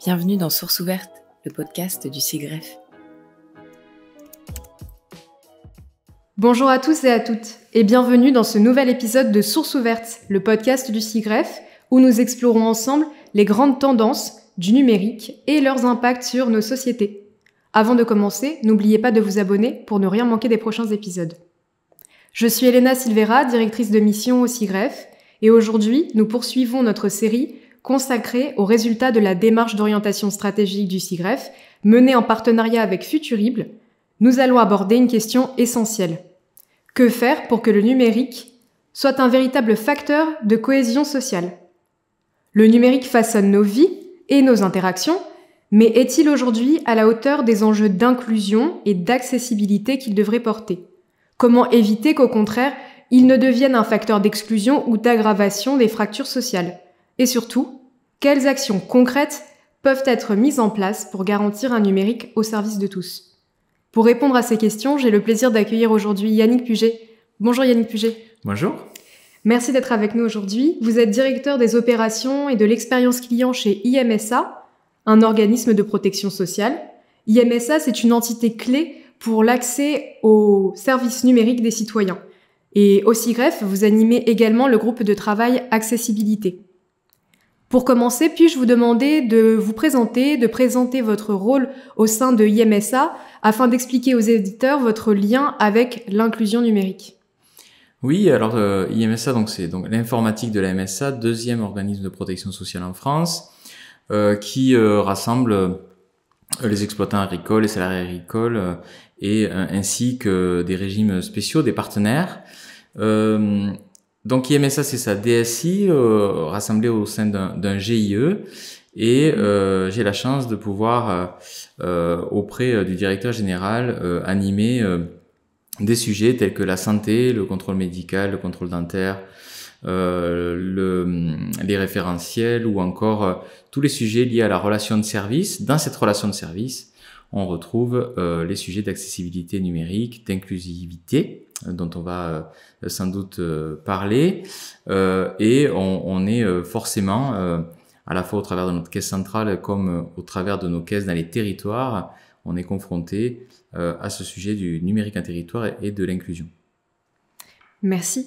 Bienvenue dans Source Ouverte, le podcast du SIGREF. Bonjour à tous et à toutes, et bienvenue dans ce nouvel épisode de Source Ouverte, le podcast du SIGREF, où nous explorons ensemble les grandes tendances du numérique et leurs impacts sur nos sociétés. Avant de commencer, n'oubliez pas de vous abonner pour ne rien manquer des prochains épisodes. Je suis Elena Silveira, directrice de mission au SIGREF, et aujourd'hui, nous poursuivons notre série consacrée aux résultats de la démarche d'orientation stratégique du SIGREF, menée en partenariat avec Futurible. Nous allons aborder une question essentielle. Que faire pour que le numérique soit un véritable facteur de cohésion sociale ? Le numérique façonne nos vies et nos interactions, mais est-il aujourd'hui à la hauteur des enjeux d'inclusion et d'accessibilité qu'il devrait porter ? Comment éviter qu'au contraire, il ne devienne un facteur d'exclusion ou d'aggravation des fractures sociales ? Et surtout, quelles actions concrètes peuvent être mises en place pour garantir un numérique au service de tous ? Pour répondre à ces questions, j'ai le plaisir d'accueillir aujourd'hui Yannick Puget. Bonjour Yannick Puget. Bonjour. Merci d'être avec nous aujourd'hui. Vous êtes directeur des opérations et de l'expérience client chez IMSA, un organisme de protection sociale. IMSA, c'est une entité clé pour l'accès aux services numériques des citoyens. Et au SIGREF, vous animez également le groupe de travail accessibilité. Pour commencer, puis-je vous demander de vous présenter, de présenter votre rôle au sein de IMSA afin d'expliquer aux éditeurs votre lien avec l'inclusion numérique. Oui, alors IMSA, c'est l'informatique de la MSA, deuxième organisme de protection sociale en France, qui rassemble les exploitants agricoles, les salariés agricoles, et ainsi que des régimes spéciaux, des partenaires. Donc IMSA, c'est sa DSI rassemblée au sein d'un GIE, et j'ai la chance de pouvoir auprès du directeur général animer des sujets tels que la santé, le contrôle médical, le contrôle dentaire, les référentiels ou encore tous les sujets liés à la relation de service. Dans cette relation de service, on retrouve les sujets d'accessibilité numérique, d'inclusivité, dont on va sans doute parler, et on est forcément, à la fois au travers de notre caisse centrale comme au travers de nos caisses dans les territoires, on est confronté à ce sujet du numérique en territoire et de l'inclusion. Merci.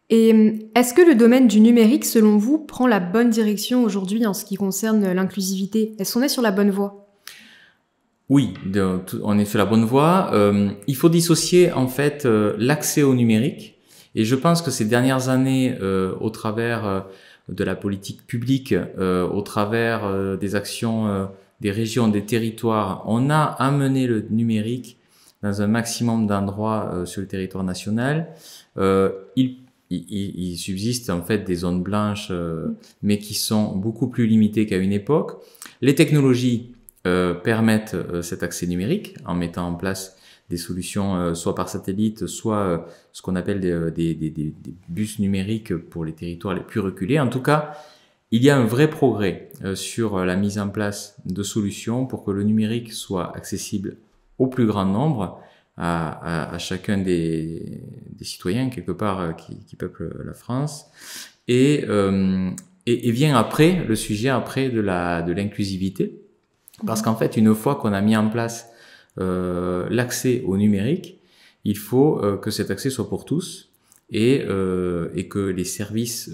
Et est-ce que le domaine du numérique, selon vous, prend la bonne direction aujourd'hui en ce qui concerne l'inclusivité ? Est-ce qu'on est sur la bonne voie ? Oui, on est sur la bonne voie. Il faut dissocier en fait l'accès au numérique, et je pense que ces dernières années, au travers de la politique publique, au travers des actions des régions, des territoires, on a amené le numérique dans un maximum d'endroits sur le territoire national. Il subsiste en fait des zones blanches, mais qui sont beaucoup plus limitées qu'à une époque. Les technologies permettent cet accès numérique en mettant en place des solutions soit par satellite, soit ce qu'on appelle des bus numériques pour les territoires les plus reculés. En tout cas, il y a un vrai progrès sur la mise en place de solutions pour que le numérique soit accessible au plus grand nombre, à chacun des citoyens quelque part qui peuplent la France. Et vient après le sujet de l'inclusivité. Parce qu'en fait, une fois qu'on a mis en place l'accès au numérique, il faut que cet accès soit pour tous et que les services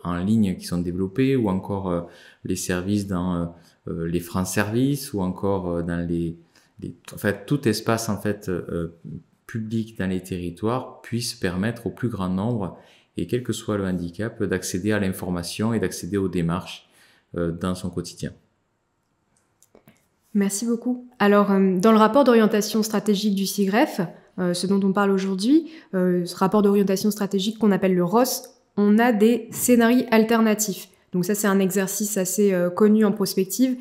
en ligne qui sont développés ou encore les services dans les France Services ou encore dans en fait, tout espace en fait public dans les territoires puisse permettre au plus grand nombre, et quel que soit le handicap, d'accéder à l'information et d'accéder aux démarches dans son quotidien. Merci beaucoup. Alors, dans le rapport d'orientation stratégique du SIGREF, ce dont on parle aujourd'hui, ce rapport d'orientation stratégique qu'on appelle le ROS, on a des scénarios alternatifs. Donc ça, c'est un exercice assez connu en prospective.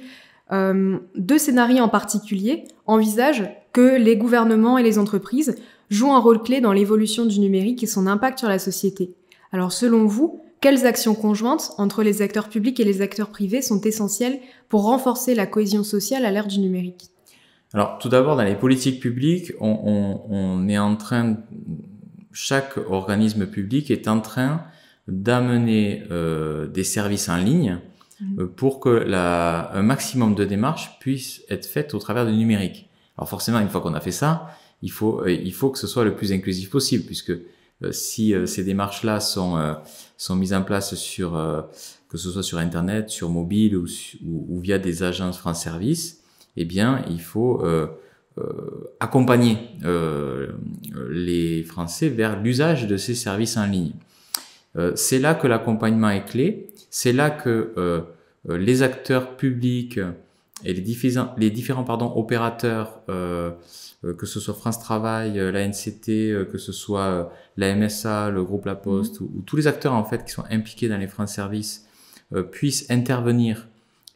Deux scénarios en particulier envisagent que les gouvernements et les entreprises jouent un rôle clé dans l'évolution du numérique et son impact sur la société. Alors, selon vous, quelles actions conjointes entre les acteurs publics et les acteurs privés sont essentielles pour renforcer la cohésion sociale à l'ère du numérique ? Alors, tout d'abord, dans les politiques publiques, on est en train, chaque organisme public est en train d'amener des services en ligne pour que un maximum de démarches puissent être faites au travers du numérique. Alors forcément, une fois qu'on a fait ça, il faut que ce soit le plus inclusif possible, puisque si ces démarches-là sont mises en place que ce soit sur Internet, sur mobile ou via des agences France Service, eh bien, il faut accompagner les Français vers l'usage de ces services en ligne. C'est là que l'accompagnement est clé. C'est là que les acteurs publics et les différents opérateurs, que ce soit France Travail, la NCT, que ce soit la MSA, le groupe La Poste, ou tous les acteurs en fait qui sont impliqués dans les France Services puissent intervenir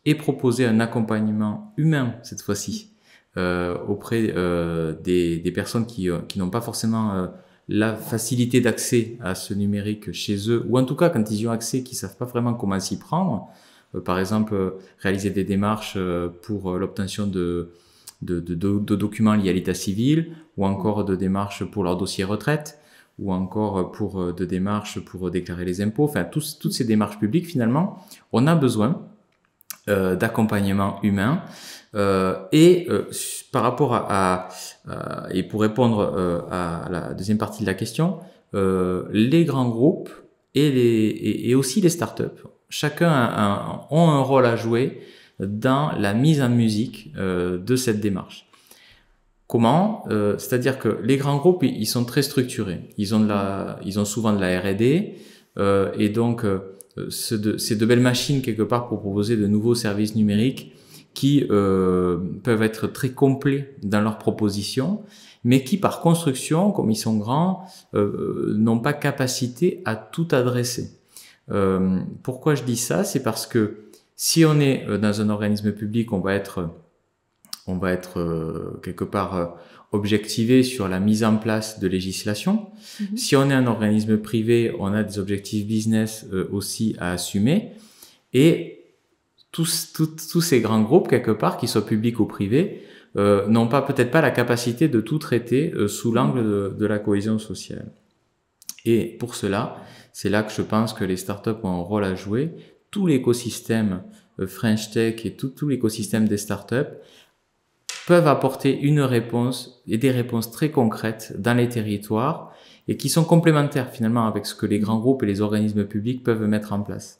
et proposer un accompagnement humain cette fois-ci auprès des personnes qui n'ont pas forcément la facilité d'accès à ce numérique chez eux, ou en tout cas quand ils y ont accès, qui savent pas vraiment comment s'y prendre. Par exemple, réaliser des démarches pour l'obtention de documents liés à l'état civil, ou encore de démarches pour leur dossier retraite, ou encore pour de démarches pour déclarer les impôts. Enfin, toutes ces démarches publiques, finalement, on a besoin d'accompagnement humain. Par rapport et pour répondre à la deuxième partie de la question, les grands groupes et aussi les startups, chacun ont un rôle à jouer dans la mise en musique de cette démarche. Comment? C'est-à-dire que les grands groupes, ils sont très structurés. Ils ont souvent de la R&D et donc c'est de belles machines quelque part pour proposer de nouveaux services numériques qui peuvent être très complets dans leurs propositions, mais qui par construction, comme ils sont grands, n'ont pas capacité à tout adresser. Pourquoi je dis ça? C'est parce que si on est dans un organisme public, on va être quelque part objectivé sur la mise en place de législation. Si on est un organisme privé, on a des objectifs business aussi à assumer. Et tous ces grands groupes, quelque part, qu'ils soient publics ou privés, n'ont peut-être pas la capacité de tout traiter sous l'angle de la cohésion sociale. Et pour cela, c'est là que je pense que les startups ont un rôle à jouer. Tout l'écosystème French Tech et tout l'écosystème des startups peuvent apporter une réponse et des réponses très concrètes dans les territoires et qui sont complémentaires finalement avec ce que les grands groupes et les organismes publics peuvent mettre en place.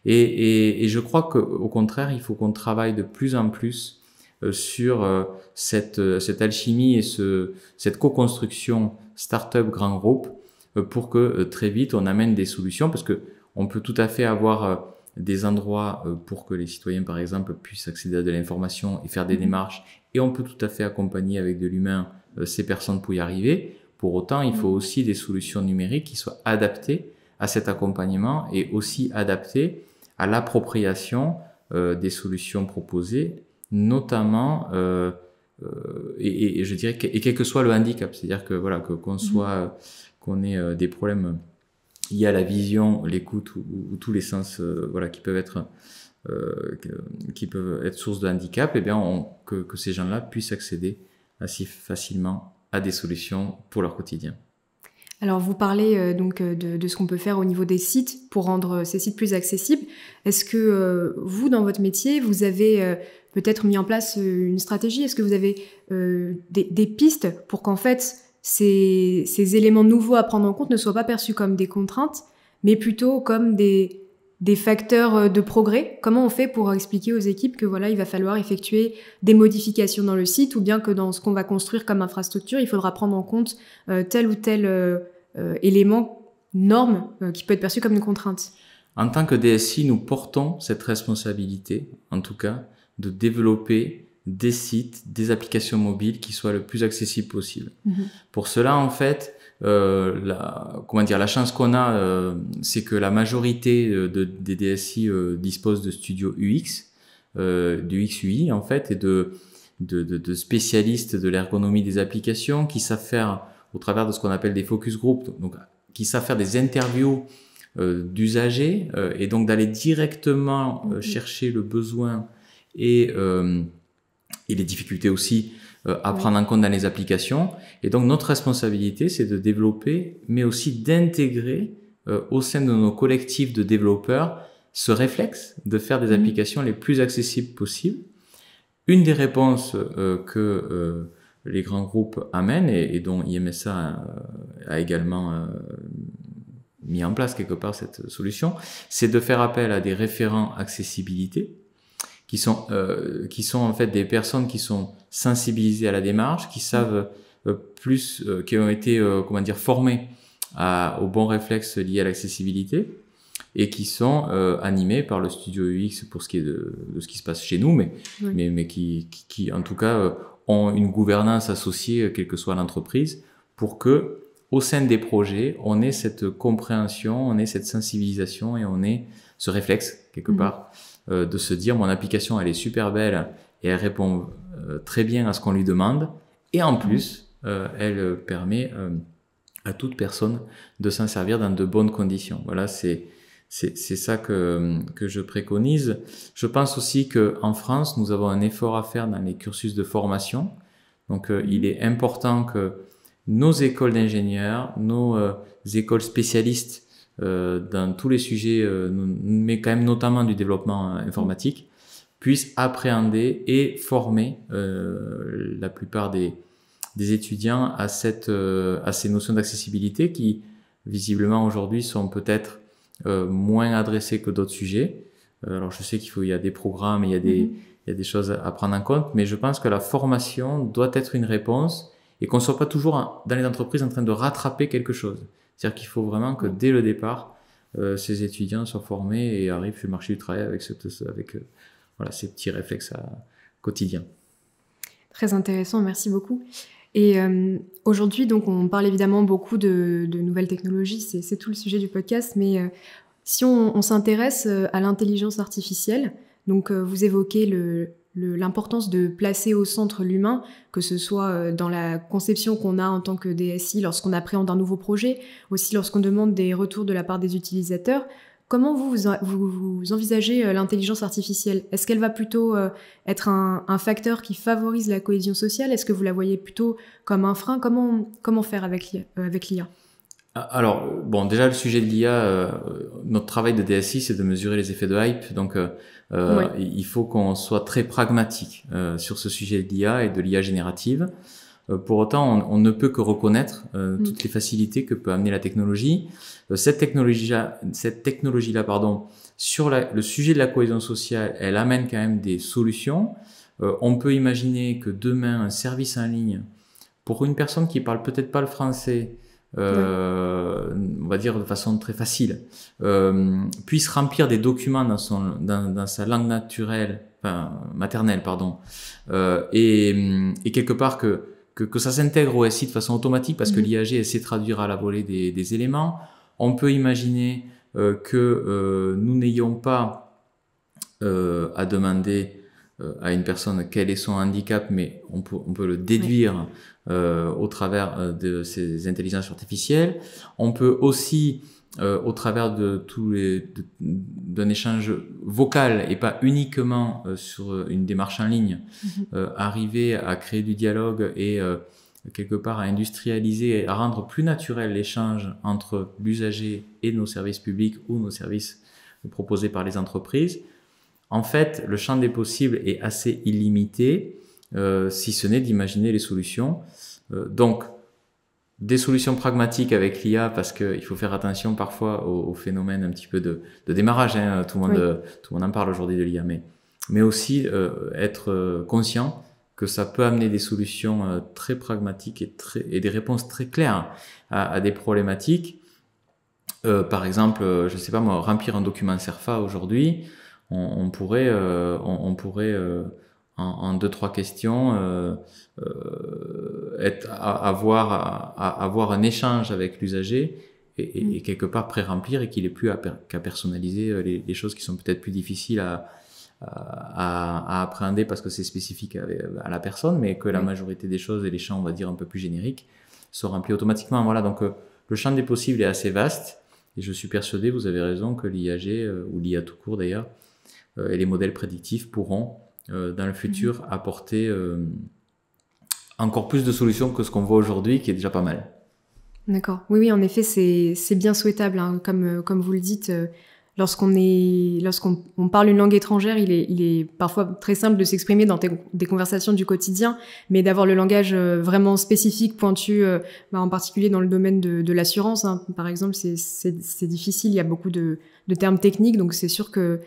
Et je crois qu'au contraire, il faut qu'on travaille de plus en plus sur cette alchimie et cette co-construction start-up grand groupe pour que très vite on amène des solutions, parce que on peut tout à fait avoir des endroits pour que les citoyens par exemple puissent accéder à de l'information et faire des démarches, et on peut tout à fait accompagner avec de l'humain ces personnes pour y arriver. Pour autant, il faut aussi des solutions numériques qui soient adaptées à cet accompagnement et aussi adaptées à l'appropriation des solutions proposées, notamment et je dirais quel que soit le handicap, c'est-à-dire que voilà, qu'on ait des problèmes liés à la vision, l'écoute ou tous les sens voilà qui peuvent être source de handicap, et bien que ces gens-là puissent accéder assez facilement à des solutions pour leur quotidien. Alors vous parlez donc de ce qu'on peut faire au niveau des sites pour rendre ces sites plus accessibles. Est-ce que vous, dans votre métier, vous avez peut-être mis en place une stratégie? Est-ce que vous avez des pistes pour qu'en fait ces éléments nouveaux à prendre en compte ne soient pas perçus comme des contraintes, mais plutôt comme des facteurs de progrès? Comment on fait pour expliquer aux équipes que voilà, il va falloir effectuer des modifications dans le site, ou bien que dans ce qu'on va construire comme infrastructure, il faudra prendre en compte tel ou tel élément, norme, qui peut être perçu comme une contrainte? En tant que DSI, nous portons cette responsabilité, en tout cas, de développer des sites, des applications mobiles qui soient le plus accessibles possible. Pour cela, en fait, la chance qu'on a, c'est que la majorité des DSI disposent de studios UX, du XUI en fait, et de spécialistes de l'ergonomie des applications qui savent faire, au travers de ce qu'on appelle des focus groups, donc qui savent faire des interviews d'usagers, et donc d'aller directement chercher le besoin et les difficultés aussi à prendre en compte dans les applications. Et donc notre responsabilité, c'est de développer, mais aussi d'intégrer au sein de nos collectifs de développeurs ce réflexe de faire des applications les plus accessibles possibles. Une des réponses que les grands groupes amènent et dont IMSA a également mis en place quelque part cette solution, c'est de faire appel à des référents accessibilité qui sont en fait des personnes qui sont sensibilisées à la démarche, qui savent qui ont été formés aux bons réflexes liés à l'accessibilité et qui sont animés par le studio UX pour ce qui est de ce qui se passe chez nous, mais qui en tout cas ont une gouvernance associée, quelle que soit l'entreprise, pour que au sein des projets, on ait cette compréhension, on ait cette sensibilisation et on ait ce réflexe quelque part de se dire mon application elle est super belle et elle répond très bien à ce qu'on lui demande et en plus elle permet à toute personne de s'en servir dans de bonnes conditions. Voilà, c'est ça que je préconise. Je pense aussi que en France, nous avons un effort à faire dans les cursus de formation. Donc, il est important que nos écoles d'ingénieurs, nos écoles spécialistes dans tous les sujets, mais quand même notamment du développement informatique, puissent appréhender et former la plupart des étudiants à ces notions d'accessibilité qui, visiblement, aujourd'hui, sont peut-être moins adressées que d'autres sujets. Alors, je sais il y a des programmes, il y a des choses à prendre en compte, mais je pense que la formation doit être une réponse et qu'on ne soit pas toujours dans les entreprises en train de rattraper quelque chose. C'est-à-dire qu'il faut vraiment que dès le départ, ces étudiants soient formés et arrivent sur le marché du travail avec ces petits réflexes quotidiens. Très intéressant, merci beaucoup. Et aujourd'hui, donc, on parle évidemment beaucoup de nouvelles technologies, c'est tout le sujet du podcast, mais si on s'intéresse à l'intelligence artificielle, donc vous évoquez l'importance de placer au centre l'humain, que ce soit dans la conception qu'on a en tant que DSI lorsqu'on appréhende un nouveau projet, aussi lorsqu'on demande des retours de la part des utilisateurs. Comment vous envisagez l'intelligence artificielle ? Est-ce qu'elle va plutôt être un facteur qui favorise la cohésion sociale ? Est-ce que vous la voyez plutôt comme un frein ? Comment faire avec l'IA ? Alors, bon, déjà, le sujet de l'IA, notre travail de DSI, c'est de mesurer les effets de hype. Donc, il faut qu'on soit très pragmatique sur ce sujet de l'IA et de l'IA générative. Pour autant, on ne peut que reconnaître toutes les facilités que peut amener la technologie. Cette technologie-là, sur le sujet de la cohésion sociale, elle amène quand même des solutions. On peut imaginer que demain, un service en ligne, pour une personne qui parle peut-être pas le français, on va dire de façon très facile, puisse remplir des documents dans sa langue maternelle, et quelque part que ça s'intègre au SI de façon automatique parce que l'IAG essaie de traduire à la volée des éléments. On peut imaginer que nous n'ayons pas à demander à une personne quel est son handicap, mais on peut le déduire au travers de ces intelligences artificielles. On peut aussi, au travers d'un échange vocal et pas uniquement sur une démarche en ligne, arriver à créer du dialogue et quelque part à industrialiser et à rendre plus naturel l'échange entre l'usager et nos services publics ou nos services proposés par les entreprises. En fait, le champ des possibles est assez illimité, si ce n'est d'imaginer les solutions. Donc, des solutions pragmatiques avec l'IA, parce qu'il faut faire attention parfois au phénomène un petit peu de démarrage. Tout le monde en parle aujourd'hui de l'IA, mais aussi être conscient que ça peut amener des solutions très pragmatiques et des réponses très claires à des problématiques. Par exemple, je sais pas moi, remplir un document CERFA aujourd'hui, on pourrait en 2-3 questions avoir un échange avec l'usager et quelque part pré-remplir et qu'il ait plus qu'à personnaliser les choses qui sont peut-être plus difficiles à appréhender parce que c'est spécifique à la personne, mais que la majorité des choses et les champs, on va dire, un peu plus génériques sont remplis automatiquement. Voilà, donc le champ des possibles est assez vaste et je suis persuadé, vous avez raison, que l'IAG ou l'IA tout court d'ailleurs et les modèles prédictifs pourront dans le futur apporter encore plus de solutions que ce qu'on voit aujourd'hui, qui est déjà pas mal. D'accord. Oui, en effet, c'est bien souhaitable. Comme vous le dites, lorsqu'on parle une langue étrangère, il est parfois très simple de s'exprimer dans des conversations du quotidien, mais d'avoir le langage vraiment spécifique, pointu, en particulier dans le domaine de l'assurance, hein, par exemple, c'est difficile. Il y a beaucoup de termes techniques, donc c'est sûr que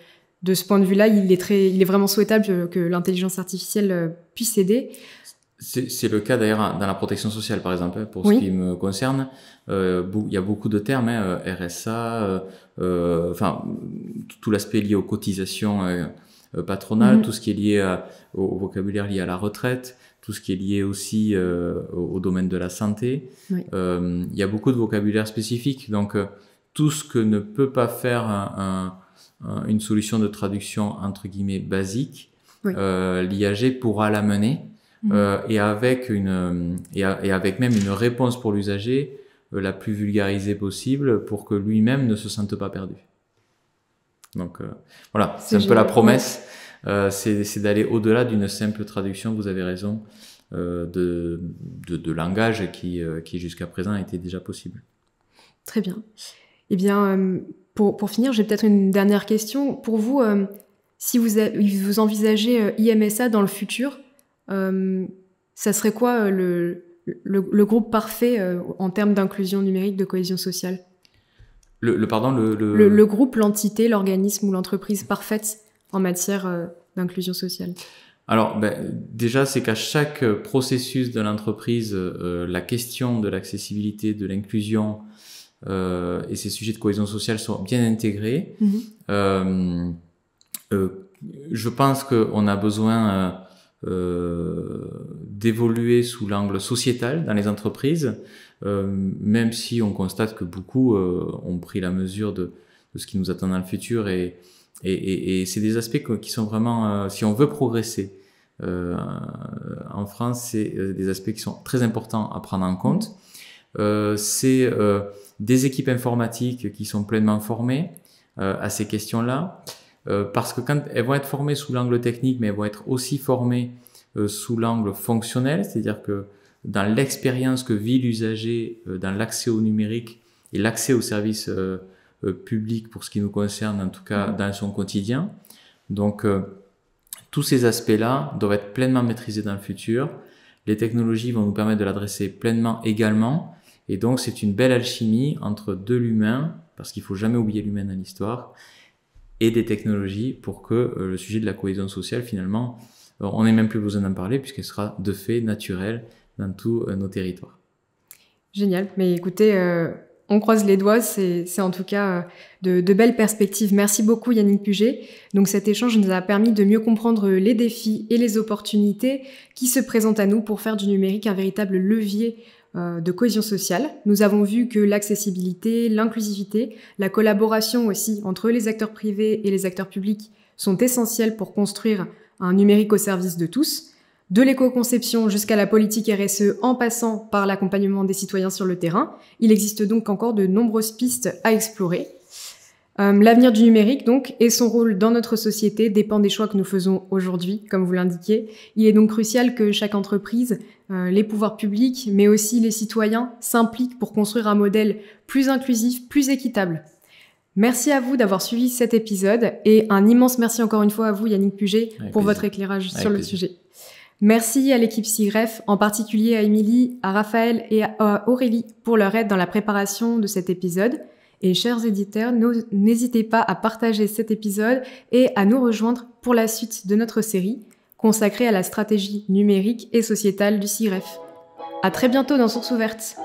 de ce point de vue-là, il est vraiment souhaitable que l'intelligence artificielle puisse aider. C'est le cas d'ailleurs dans la protection sociale, par exemple, pour ce qui me concerne. Il y a beaucoup de termes, RSA, tout l'aspect lié aux cotisations patronales, tout ce qui est lié au vocabulaire lié à la retraite, tout ce qui est lié aussi au domaine de la santé. Il y a beaucoup de vocabulaire spécifique, donc tout ce que ne peut pas faire une solution de traduction entre guillemets basique, l'IAG pourra l'amener. Et avec même une réponse pour l'usager la plus vulgarisée possible pour que lui-même ne se sente pas perdu. Donc voilà, c'est un peu la promesse, c'est d'aller au-delà d'une simple traduction, vous avez raison, de langage qui jusqu'à présent était déjà possible. Très bien. Eh bien, pour finir, j'ai peut-être une dernière question. Pour vous, si vous envisagez IMSA dans le futur, ça serait quoi le groupe parfait en termes d'inclusion numérique, de cohésion sociale? Le groupe, l'entité, l'organisme ou l'entreprise parfaite en matière d'inclusion sociale. Alors, déjà, c'est qu'à chaque processus de l'entreprise, la question de l'accessibilité, de l'inclusion et ces sujets de cohésion sociale sont bien intégrés. Je pense qu'on a besoin d'évoluer sous l'angle sociétal dans les entreprises, même si on constate que beaucoup ont pris la mesure de ce qui nous attend dans le futur, et c'est des aspects qui sont vraiment, si on veut progresser en France, c'est des aspects qui sont très importants à prendre en compte. C'est des équipes informatiques qui sont pleinement formées à ces questions-là. Parce que quand elles vont être formées sous l'angle technique, mais elles vont être aussi formées sous l'angle fonctionnel, c'est-à-dire que dans l'expérience que vit l'usager, dans l'accès au numérique et l'accès aux services publics pour ce qui nous concerne, en tout cas dans son quotidien. Donc tous ces aspects-là doivent être pleinement maîtrisés dans le futur. Les technologies vont nous permettre de l'adresser pleinement également, et donc c'est une belle alchimie entre de l'humain, parce qu'il faut jamais oublier l'humain dans l'histoire, et des technologies pour que le sujet de la cohésion sociale, finalement, on n'ait même plus besoin d'en parler puisqu'elle sera de fait naturelle dans tous nos territoires. Génial. Mais écoutez, on croise les doigts, c'est en tout cas de belles perspectives. Merci beaucoup Yannick Puget. Donc cet échange nous a permis de mieux comprendre les défis et les opportunités qui se présentent à nous pour faire du numérique un véritable levier de cohésion sociale. Nous avons vu que l'accessibilité, l'inclusivité, la collaboration aussi entre les acteurs privés et les acteurs publics sont essentiels pour construire un numérique au service de tous, de l'éco-conception jusqu'à la politique RSE en passant par l'accompagnement des citoyens sur le terrain. Il existe donc encore de nombreuses pistes à explorer. L'avenir du numérique, donc, et son rôle dans notre société dépend des choix que nous faisons aujourd'hui, comme vous l'indiquez. Il est donc crucial que chaque entreprise, les pouvoirs publics, mais aussi les citoyens s'impliquent pour construire un modèle plus inclusif, plus équitable. Merci à vous d'avoir suivi cet épisode et un immense merci encore une fois à vous, Yannick Puget, pour votre éclairage sur le sujet. Merci à l'équipe SIGREF, en particulier à Émilie, à Raphaël et à Aurélie pour leur aide dans la préparation de cet épisode. Et chers éditeurs, n'hésitez pas à partager cet épisode et à nous rejoindre pour la suite de notre série consacrée à la stratégie numérique et sociétale du SIGREF. À très bientôt dans Source Ouverte.